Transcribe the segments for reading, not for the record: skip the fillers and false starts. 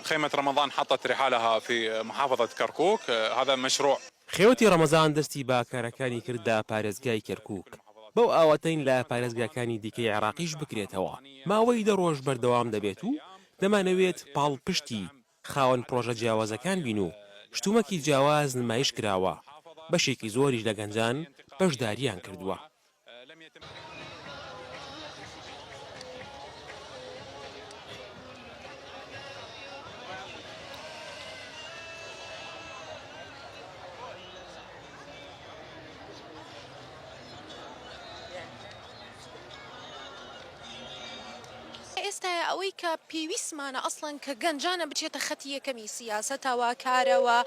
خيمة رمضان حطت رحالها في محافظة كركوك. هذا مشروع خێوەتی ڕەمەزان دەستی باکارەکانی کردا پارێزگای کەرکووک بەو ئاواتەین لە پارێزگاکانی دیکەی عێراقیش بکرێتەوە. ماوەی 10 ڕۆژ بەردەوام دەبێت و دەمانەوێت پاڵپشتی خاوەن پرۆژە جیاوازەکان بین و شتومەکی جیاواز نمایش کراوە. بەشێکی زۆریش لە گەنجان بەشداریان کردووە. ئێستا ئەوەی کە پێویستمانە ئەسڵەن کە گەنجانە بچێتە خەتی یەکەمی سیاسەتەوە کارەوە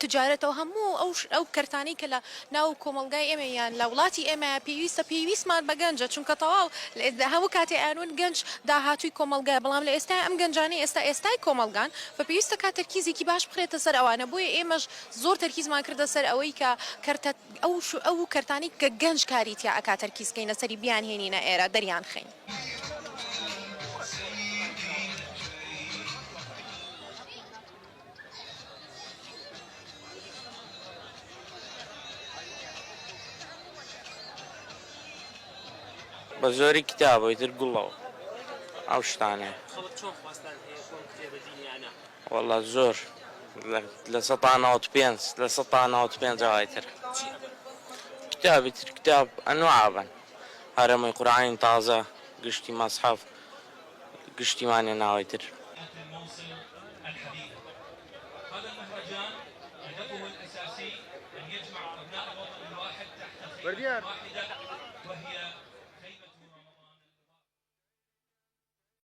تجارەتەوە هەموو ئەو کەرتانی کە لە ناو کۆمەلگای ئێمەیان لە وڵاتی ئێمە پێویستمان بە گەنجە چونکە تەواو هەموو کاتێ ئانون گەنج داهاتووی کۆمەلگای بەڵام لە ئێستا ئەم گەنجانەی ئێستای کۆمەلگان بە پێویستە کات تەرکیزێکی باش بخرێتە سەر ئەوانە بۆیە ئێمەش زۆر تەرکیزمان کردە سەر ئەوەی کە ئەو کەرتانی کە گەنج کاریتیا ئەکا تەرکیزکەینە سەری بیان هێنینە ئێرە دەریان خەین. بە زۆری کتابە ئیتر گوڵەوە ئەو شتانێ وەڵا زۆر لە 195 لە 195 ئەوایتر کتابی تر کتاب ئەنواعبن هەرەمەی قورعانی تازە گشتی مەسحەف گشتیمانێ ناوەیتر. هذا المهرجان هدفه الأساسي أن يجمع أبناء الوطن الواحد تحت خيمة واحدة وهي